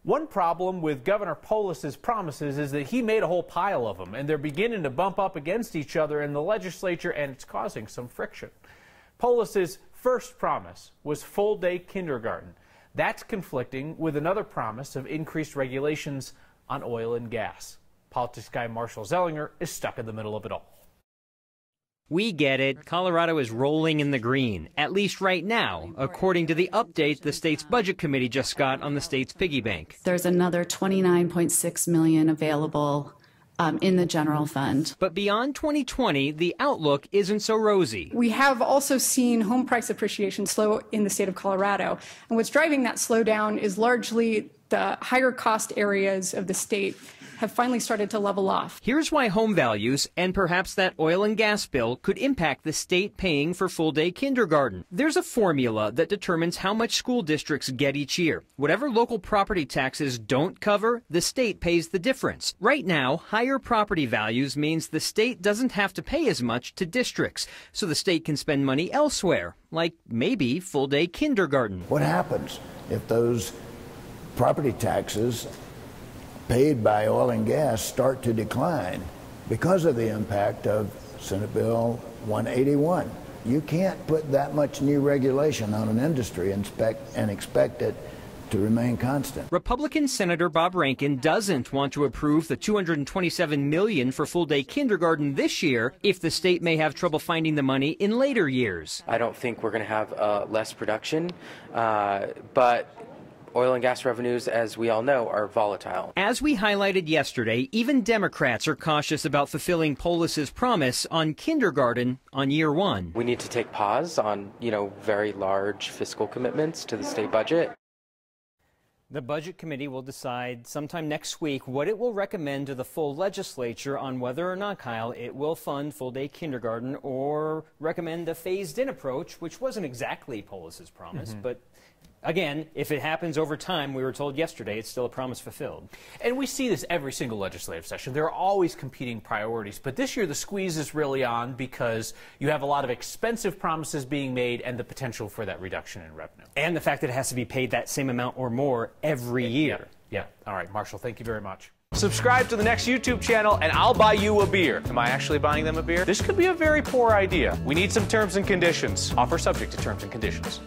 One problem with Governor Polis's promises is that he made a whole pile of them, and they're beginning to bump up against each other in the legislature, and it's causing some friction. Polis's first promise was full-day kindergarten. That's conflicting with another promise of increased regulations on oil and gas. Politics guy Marshall Zellinger is stuck in the middle of it all. We get it. Colorado is rolling in the green, at least right now, according to the update the state's budget committee just got on the state's piggy bank. There's another $29.6 million available in the general fund. But beyond 2020, the outlook isn't so rosy. We have also seen home price appreciation slow in the state of Colorado. And what's driving that slowdown is largely the higher cost areas of the state have finally started to level off. Here's why home values and perhaps that oil and gas bill could impact the state paying for full-day kindergarten. There's a formula that determines how much school districts get each year. Whatever local property taxes don't cover, the state pays the difference. Right now, higher property values means the state doesn't have to pay as much to districts, so the state can spend money elsewhere, like maybe full-day kindergarten. What happens if those property taxes paid by oil and gas start to decline because of the impact of Senate Bill 181? You can't put that much new regulation on an industry and expect it to remain constant. Republican Senator Bob Rankin doesn't want to approve the $227 million for full-day kindergarten this year if the state may have trouble finding the money in later years. I don't think we're going to have less production, but oil and gas revenues, as we all know, are volatile. As we highlighted yesterday, even Democrats are cautious about fulfilling Polis's promise on kindergarten on year one. We need to take pause on, very large fiscal commitments to the state budget. The Budget Committee will decide sometime next week what it will recommend to the full legislature on whether or not, Kyle, it will fund full-day kindergarten or recommend a phased-in approach, which wasn't exactly Polis's promise, but again, if it happens over time, we were told yesterday, it's still a promise fulfilled. And we see this every single legislative session. There are always competing priorities. But this year, the squeeze is really on because you have a lot of expensive promises being made and the potential for that reduction in revenue. And the fact that it has to be paid that same amount or more every year. Yeah. All right, Marshall, thank you very much. Subscribe to the next YouTube channel and I'll buy you a beer. Am I actually buying them a beer? This could be a very poor idea. We need some terms and conditions. Offer subject to terms and conditions.